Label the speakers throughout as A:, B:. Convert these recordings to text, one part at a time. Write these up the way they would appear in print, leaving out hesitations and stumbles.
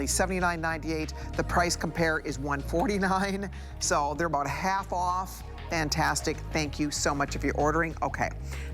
A: $79.98. The price compare is $149, so they're about half off. Fantastic. Thank you so much if you're ordering. Okay,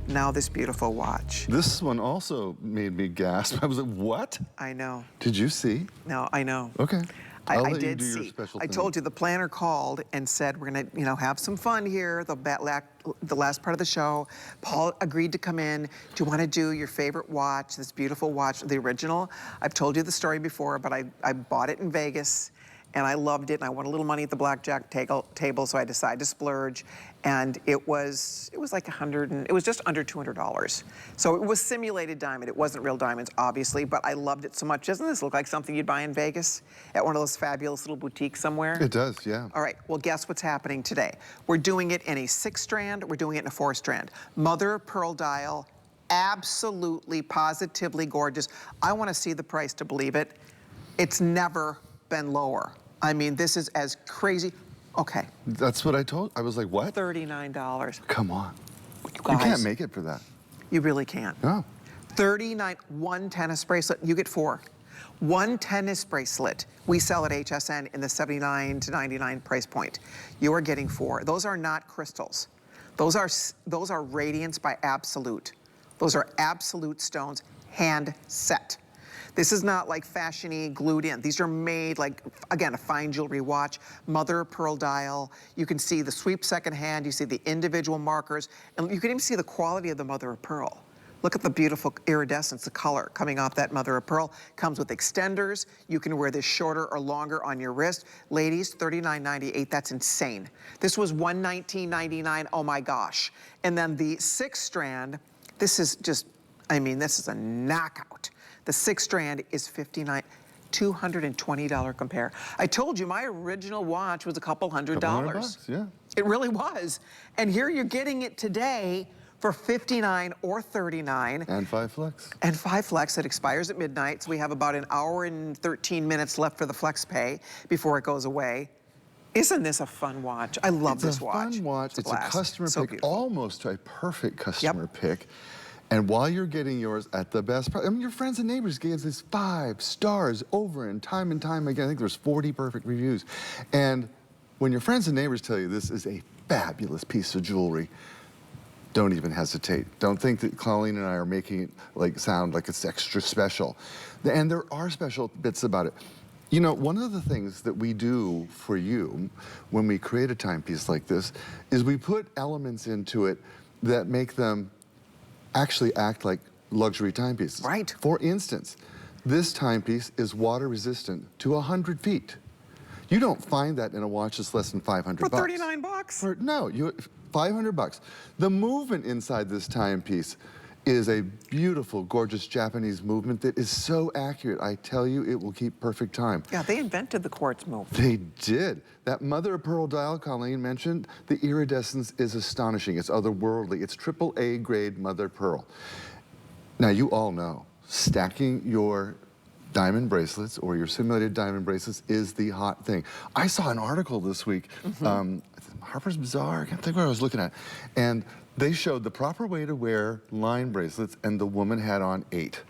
A: now this beautiful watch.
B: This one also made me gasp. I was like, what?
A: I know.
B: Did you see?
A: No, I know.
B: Okay.
A: I did see. I told you the planner called and said we're gonna, have some fun here. The last part of the show, Paul agreed to come in. Do you want to do your favorite watch? This beautiful watch, the original. I've told you the story before, but I bought it in Vegas. And I loved it, and I won a little money at the blackjack table, so I decided to splurge. And it was like it was just under $200. So it was simulated diamond. It wasn't real diamonds, obviously, but I loved it so much. Doesn't this look like something you'd buy in Vegas at one of those fabulous little boutiques somewhere?
B: It does, yeah.
A: All right, well, guess what's happening today? We're doing it in a 6-strand, we're doing it in a 4-strand. Mother of pearl dial, absolutely, positively gorgeous. I wanna see the price to believe it. It's never been lower. I mean, this is as crazy. Okay.
B: That's what I told. I was like, what?
A: $39.
B: Come on.
A: You guys,
B: you can't make it for that.
A: You really can't.
B: No.
A: $39, one tennis bracelet, you get 4. One tennis bracelet, we sell at HSN in the $79 to $99 price point. You are getting 4. Those are not crystals. Those are Radiance by Absolute. Those are Absolute stones, hand set. This is not like fashion-y, glued in. These are made like, again, a fine jewelry watch, mother of pearl dial. You can see the sweep second hand, you see the individual markers, and you can even see the quality of the mother of pearl. Look at the beautiful iridescence, the color coming off that mother of pearl. Comes with extenders. You can wear this shorter or longer on your wrist. Ladies, $39.98, that's insane. This was $119.99, oh my gosh. And then the 6-strand, this is just, I mean, this is a knockout. The 6-strand is $220 compare. I told you my original watch was a couple $100.
B: $100, yeah.
A: It really was. And here you're getting it today for $59 or $39.
B: And 5 flex.
A: And 5 flex. It expires at midnight, so we have about an hour and 13 minutes left for the flex pay before it goes away. Isn't this a fun watch? I love this watch.
B: It's a fun watch. It's a customer pick,
A: beautiful.
B: Almost a perfect customer pick. And while you're getting yours at the best price, I mean, your friends and neighbors gave this 5 stars over and time again. I think there's 40 perfect reviews. And when your friends and neighbors tell you this is a fabulous piece of jewelry, don't even hesitate. Don't think that Colleen and I are making it sound like it's extra special. And there are special bits about it. You know, one of the things that we do for you when we create a timepiece like this is we put elements into it that make them actually act like luxury timepieces.
A: Right.
B: For instance, this timepiece is water resistant to 100 feet. You don't find that in a watch that's less than 500 bucks.
A: For 39 bucks?
B: No, 500 bucks. The movement inside this timepiece is a beautiful, gorgeous Japanese movement that is so accurate. I tell you, it will keep perfect time.
A: Yeah, they invented the quartz movement.
B: They did. That mother of pearl dial Colleen mentioned, the iridescence is astonishing. It's otherworldly. It's AAA grade mother pearl. Now, you all know, stacking your diamond bracelets or your simulated diamond bracelets is the hot thing. I saw an article this week, Harper's Bazaar, I can't think what I was looking at, and they showed the proper way to wear line bracelets, and the woman had on 8.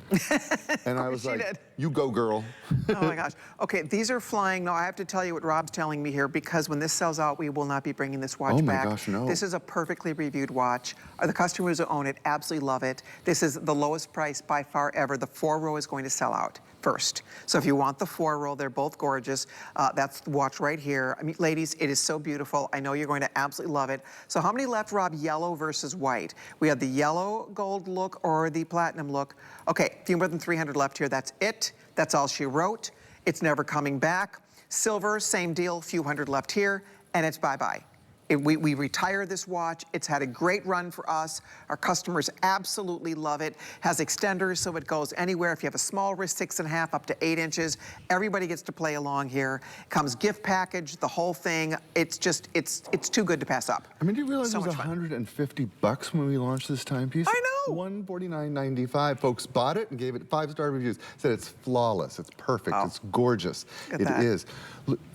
B: And I was like, you go, girl.
A: Oh my gosh. Okay, these are flying. No, I have to tell you what Rob's telling me here, because when this sells out, we will not be bringing this watch back.
B: Oh my gosh, no.
A: This is a perfectly reviewed watch. The customers who own it absolutely love it. This is the lowest price by far ever. The 4-row is going to sell out first. So if you want the 4-row, they're both gorgeous. That's the watch right here. I mean, ladies, it is so beautiful. I know you're going to absolutely love it. So how many left, Rob? Yellow versus white. We have the yellow gold look or the platinum look. Okay, few more than 300 left here. That's it. That's all she wrote. It's never coming back. Silver, same deal, few hundred left here, and it's bye-bye. We retire this watch. It's had a great run for us. Our customers absolutely love it. Has extenders, so it goes anywhere. If you have a small wrist, 6.5 up to 8 inches, everybody gets to play along here. Comes gift package, the whole thing. It's just, it's too good to pass up.
B: I mean, do you realize it was 150 bucks when we launched this timepiece?
A: I know.
B: $149.95. Folks bought it and gave it 5-star reviews. Said it's flawless, it's perfect, it's gorgeous.
A: Look at that.
B: Is.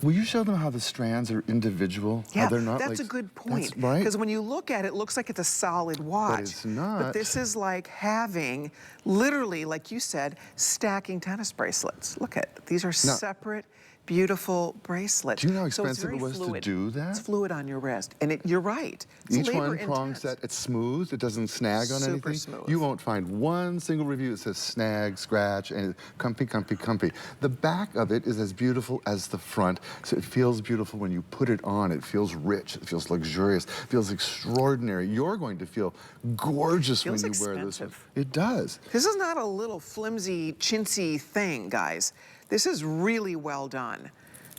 B: Will you show them how the strands are individual?
A: Yeah,
B: how they're not
A: that's
B: like,
A: a good point.
B: Right?
A: Because when you look at it, it looks like it's a solid watch.
B: But it's not.
A: But this is like having, literally, like you said, stacking tennis bracelets. Look at, these are separate, beautiful bracelets.
B: Do you know how
A: So it's
B: expensive it
A: very
B: was
A: fluid.
B: to do that?
A: It's fluid on your wrist. And you're right. It's
B: Each
A: labor
B: one prong
A: intense.
B: set, it's smooth, it doesn't snag on
A: Super
B: anything.
A: smooth.
B: You won't find one single review that says snag, scratch, and comfy, comfy, comfy. The back of it is as beautiful as the front, so it feels beautiful when you put it on. It feels rich, it feels luxurious, it feels extraordinary. You're going to feel gorgeous when you wear this one. It does.
A: This is not a little flimsy, chintzy thing, guys. This is really well done.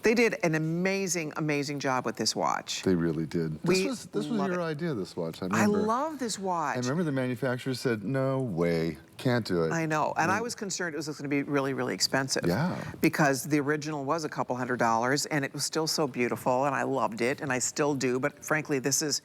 A: They did an amazing, amazing job with this watch.
B: They really did. This was your idea, this watch. I remember.
A: I love this watch.
B: And remember the manufacturer said, no way, can't do it.
A: I know, and I was concerned it was going to be really, really expensive.
B: Yeah.
A: Because the original was a couple $100s, and it was still so beautiful, and I loved it, and I still do, but frankly, this is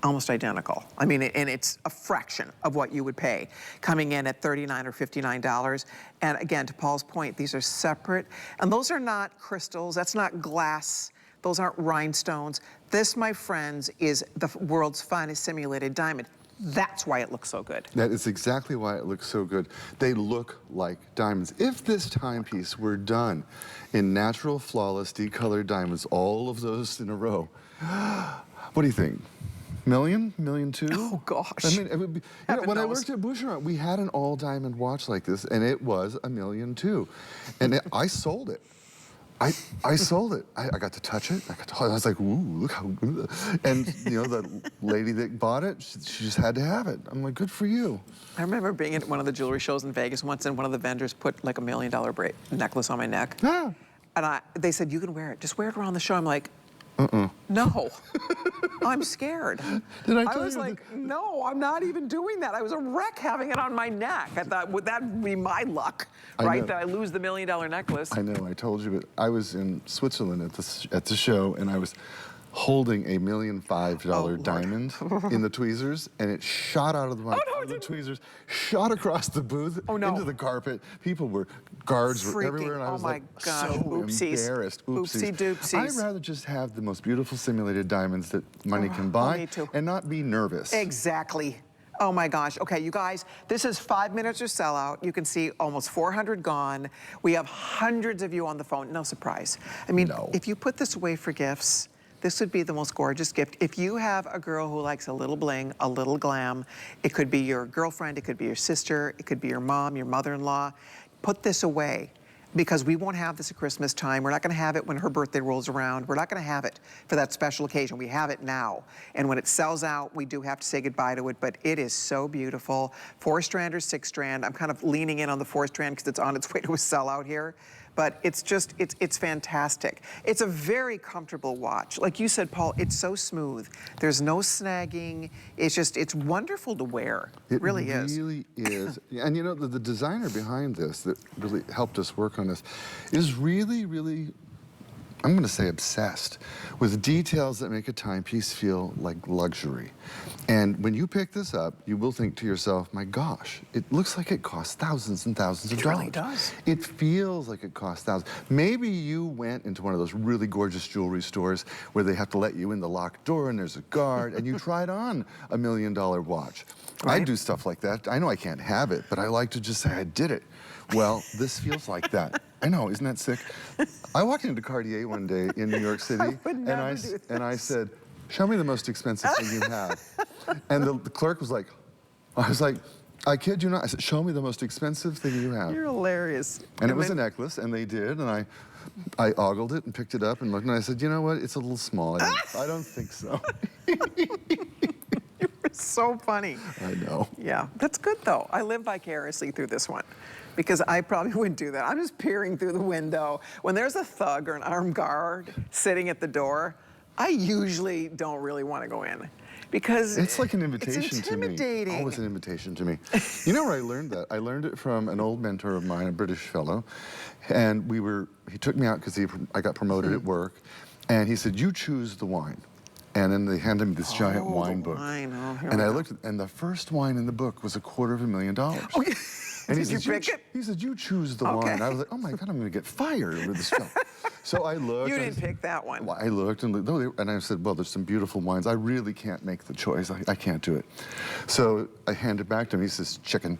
A: almost identical. I mean, and it's a fraction of what you would pay, coming in at $39 or $59. And again, to Paul's point, these are separate, and those are not crystals, that's not glass, those aren't rhinestones. This, my friends, is the world's finest simulated diamond. That's why it looks so good.
B: That is exactly why it looks so good. They look like diamonds. If this timepiece were done in natural, flawless, decolored diamonds, all of those in a row, what do you think? Million? $1.2 million?
A: Oh, gosh.
B: I mean, it would be, you know, when I worked at Boucheron, we had an all-diamond watch like this, and it was $1.2 million. And I sold it. I sold it. I got to touch it. I was like, ooh, look how good. And, you know, the lady that bought it, she just had to have it. I'm like, good for you.
A: I remember being at one of the jewelry shows in Vegas once, and one of the vendors put like $1 million necklace on my neck.
B: Yeah.
A: And they said, you can wear it. Just wear it around the show. I'm like, no, I'm scared.
B: Did I
A: I
B: tell
A: was
B: you
A: like, no, I'm not even doing that. I was a wreck having it on my neck. I thought, would that be my luck, right? That I lose the $1 million necklace.
B: I know, I told you, but I was in Switzerland at the show, and I was holding a $1.5 million diamond in the tweezers, and it shot out of the tweezers, shot across the booth into the carpet. People were, guards were everywhere, and I was like, so embarrassed.
A: Oopsie doopsies.
B: I'd rather just have the most beautiful simulated diamonds that money can buy and not be nervous.
A: Exactly. Oh my gosh. Okay, you guys, this is 5 minutes or sellout. You can see almost 400 gone. We have hundreds of you on the phone. No surprise. I mean, if you put this away for gifts, this would be the most gorgeous gift. If you have a girl who likes a little bling, a little glam, it could be your girlfriend, it could be your sister, it could be your mom, your mother-in-law, put this away, because we won't have this at Christmas time. We're not gonna have it when her birthday rolls around. We're not gonna have it for that special occasion. We have it now. And when it sells out, we do have to say goodbye to it, but it is so beautiful. 4-strand or 6-strand. I'm kind of leaning in on the 4-strand because it's on its way to a sellout here. But it's just, it's fantastic. It's a very comfortable watch. Like you said, Paul, it's so smooth. There's no snagging. It's just, it's wonderful to wear. It really is.
B: It really is. And you know, the designer behind this that really helped us work on this is really, really, I'm gonna say obsessed with details that make a timepiece feel like luxury. And when you pick this up, you will think to yourself, my gosh, it looks like it costs thousands and thousands of dollars.
A: It really does.
B: It feels like it costs thousands. Maybe you went into one of those really gorgeous jewelry stores where they have to let you in the locked door and there's a guard and you tried on a $1 million watch. I do stuff like that. I know I can't have it, but I like to just say I did it. Well, this feels like that. I know, isn't that sick? I walked into Cartier one day in New York City, and I said, show me the most expensive thing you have. And the clerk was like, I was like, I kid you not. I said, show me the most expensive thing you have.
A: You're hilarious.
B: And it was a necklace, and they did, and I ogled it and picked it up and looked, and I said, you know what, it's a little small. I don't think so.
A: You're so funny.
B: I know.
A: Yeah, that's good though. I live vicariously through this one, because I probably wouldn't do that. I'm just peering through the window. When there's a thug or an armed guard sitting at the door, I usually don't really want to go in, because
B: it's like an invitation
A: it's
B: to me.
A: intimidating.
B: Always an invitation to me. You know where I learned that? I learned it from an old mentor of mine, a British fellow, and he took me out because I got promoted at work, and he said, you choose the wine. And then they handed me this giant
A: Oh,
B: wine
A: the
B: book.
A: wine. Oh, here
B: And
A: we
B: I
A: go.
B: looked, and the first wine in the book was $250,000.
A: Oh, yeah.
B: And
A: Did you pick it?
B: He said, you choose the
A: Okay.
B: wine. I was like, oh my God, I'm gonna get fired over this stuff. So I looked.
A: You didn't pick that one.
B: Well, I looked and looked, no, and I said, well, there's some beautiful wines. I really can't make the choice. I can't do it. So I hand it back to him. He says, chicken.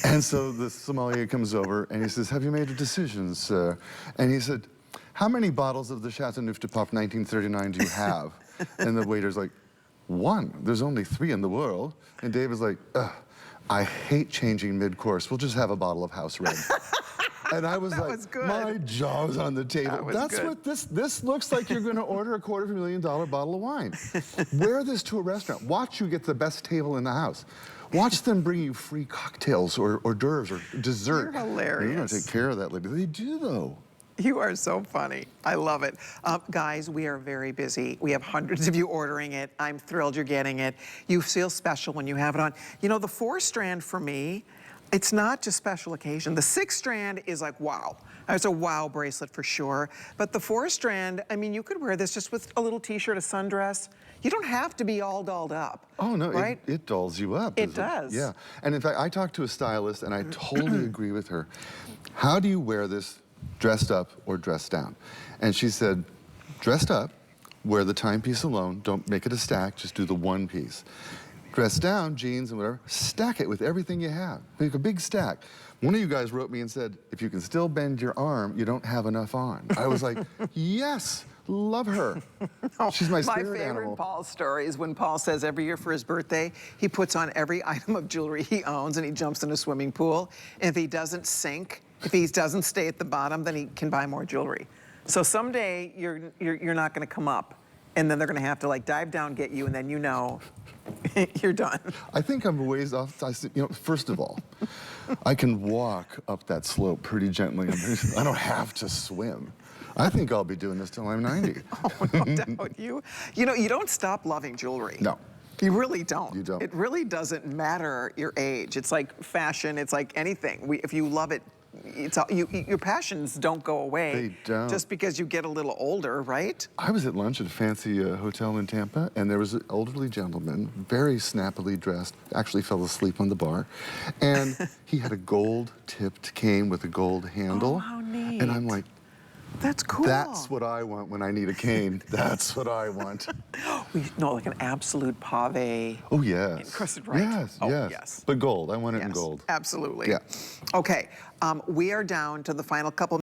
B: And so the sommelier comes over and he says, have you made a decision, sir? And he said, how many bottles of the Chateauneuf-du-Pape 1939 do you have? And the waiter's like, 1. There's only 3 in the world. And David's like, ugh, I hate changing mid-course. We'll just have a bottle of house red. And I was like,
A: was good.
B: my jaw was on the table.
A: That was
B: That's
A: good.
B: what this looks like. You're going to order a $250,000 bottle of wine. Wear this to a restaurant. Watch you get the best table in the house. Watch them bring you free cocktails or hors d'oeuvres or dessert.
A: You're hilarious.
B: You're going to take care of that lady. They do, though.
A: You are so funny. I love it. Guys, we are very busy. We have hundreds of you ordering it. I'm thrilled you're getting it. You feel special when you have it on. You know, the 4-strand for me, it's not just special occasion. The 6-strand is like, wow. It's a wow bracelet for sure. But the 4-strand, I mean, you could wear this just with a little t-shirt, a sundress. You don't have to be all dolled up.
B: Oh, no,
A: right?
B: it dolls you up.
A: It does.
B: Yeah. And in fact, I talked to a stylist and I totally agree with her. How do you wear this dressed up or dressed down? And she said, dressed up, wear the timepiece alone. Don't make it a stack, just do the one piece. Dressed down, jeans and whatever, stack it with everything you have. Make a big stack. One of you guys wrote me and said, if you can still bend your arm, you don't have enough on. I was like, yes, love her. She's my spirit
A: favorite
B: animal.
A: Paul story is when Paul says every year for his birthday, he puts on every item of jewelry he owns and he jumps in a swimming pool. And if he doesn't sink, if he doesn't stay at the bottom, then he can buy more jewelry. So someday you're not gonna come up. And then they're gonna have to like dive down, get you, and then you know you're done.
B: I think I'm a ways off. You know, first of all, I can walk up that slope pretty gently. I don't have to swim. I think I'll be doing this till I'm 90.
A: Oh, no doubt. You know, you don't stop loving jewelry.
B: No.
A: You really don't.
B: You don't.
A: It really doesn't matter your age. It's like fashion. It's like anything. If you love it, it's all, your passions don't go away.
B: They don't.
A: Just because you get a little older, right?
B: I was at lunch at a fancy hotel in Tampa, and there was an elderly gentleman, very snappily dressed, actually fell asleep on the bar, and he had a gold-tipped cane with a gold handle.
A: Oh, how neat.
B: And I'm like,
A: That's cool.
B: that's what I want when I need a cane. That's what I want.
A: No, like an absolute pave.
B: Oh, yes.
A: Encrusted, right?
B: Yes,
A: Oh,
B: yes.
A: yes.
B: But gold, I want it in
A: Yes,
B: gold.
A: absolutely.
B: Yeah.
A: Okay, we are down to the final couple